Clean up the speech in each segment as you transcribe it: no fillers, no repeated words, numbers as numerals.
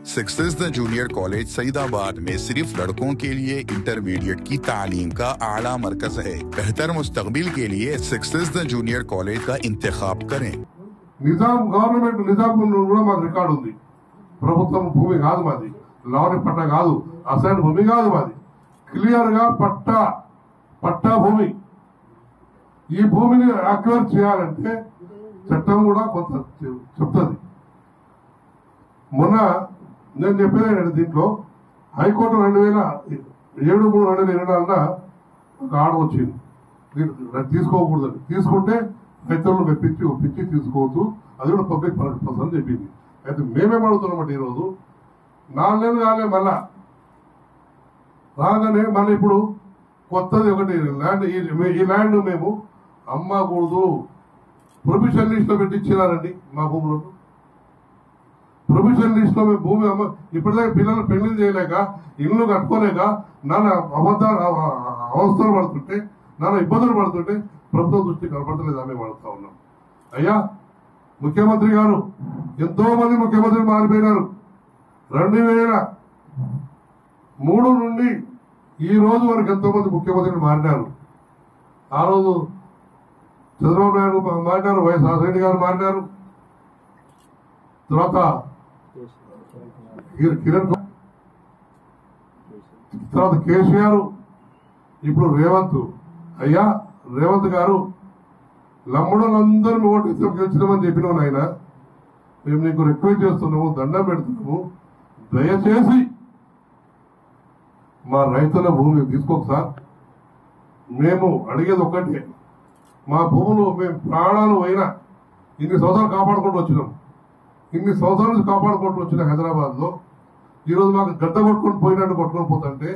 Success the junior college Saidabad में सिर्फ लड़कों के लिए इंटरमीडिएट की तालीम का आला मरकज है। बेहतर मुस्तकबिल के लिए सक्सेस द जूनियर कॉलेज का इंतखाब करें। నిజాం గవర్నమెంట్ నిజాం కూడా మాకు రికార్డు ఉంది. ప్రభుత్వం భూమి కాదు మాది, లారీ పట్టా కాదు, అసైన్ భూమి కాదు మాది, క్లియర్ గా పట్టా భూమి. ఈ భూమిని అక్వైర్ చేయాలంటే చట్టం కూడా కొంత చెప్తుంది. మొన్న నేను చెప్పేది దీంట్లో హైకోర్టు 2007-2024 ఒక ఆర్డర్ వచ్చింది, తీసుకోకూడదని. తీసుకుంటే రైతులను ఒప్పించి తీసుకోవచ్చు, అది కూడా పబ్లిక్ పర్పస్ అని చెప్పింది. అయితే మేమేం అడుగుతున్నామంటే ఈరోజు 4 నెలలు కాలే, రాగానే మళ్ళీ ఇప్పుడు కొత్తది ఒకటి ల్యాండ్, ఈ ల్యాండ్ మేము అమ్మకూడదు, ప్రొవిజన్ లిస్ట్ లో పెట్టించినారండి. మా భూములను ప్రొవిజన్ లిస్ట్ లో మేము భూమి ఇప్పటిదాకా పిల్లలు పెళ్లి చేయలేక, ఇల్లు కట్టుకోలేక నాన్న అవస్థలు పడుతుంటే, నాన్న ఇబ్బందులు పడుతుంటే ప్రభుత్వం దృష్టి కనపడతలేదు. మేము అడుగుతా ఉన్నాం. అయ్యా ముఖ్యమంత్రి గారు, ఎంతో మంది ముఖ్యమంత్రులు మారిపోయినారు. 2003 నుండి ఈ రోజు వరకు ఎంతో మంది ముఖ్యమంత్రులు మారినారు. ఆ రోజు చంద్రబాబు నాయుడు మారినారు, వైఎస్ రాజశేఖర గారు మారినారు, తర్వాత కిరణ్, తర్వాత కేసీఆర్, ఇప్పుడు రేవంత్. అయ్యా రేవంత్ గారు, లమ్మడులందరూ ఓటు గెలిచినామని చెప్పినావు నాయన. మేము నీకు రిక్వెస్ట్ చేస్తున్నాము, దండం పెడుతున్నాము, దయచేసి మా రైతుల భూమి తీసుకోక సార్. మేము అడిగేది ఒక్కటే, మా భూములు మేము ప్రాణాలు పోయినా ఇన్ని సంవత్సరాలు కాపాడుకుంటూ వచ్చినాం. ఇన్ని సంవత్సరాల నుంచి కాపాడుకుంటూ వచ్చిన హైదరాబాద్ లో ఈరోజు మాకు గడ్డ కొట్టుకొని పోతుంటే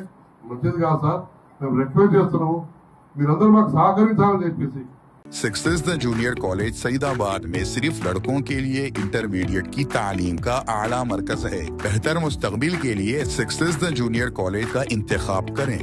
మంచిది కాదు సార్. మేము రిక్వెస్ట్ చేస్తున్నాము, మీరందరూ మాకు సహకరించాలని చెప్పేసి. Success the junior college Saidabad में सिर्फ लड़कों के लिए इंटरमीडिएट की तालीम का आला मरकज है। बेहतर मुस्तकबिल के लिए सक्सेस द जूनियर कॉलेज का इंतखाब करें।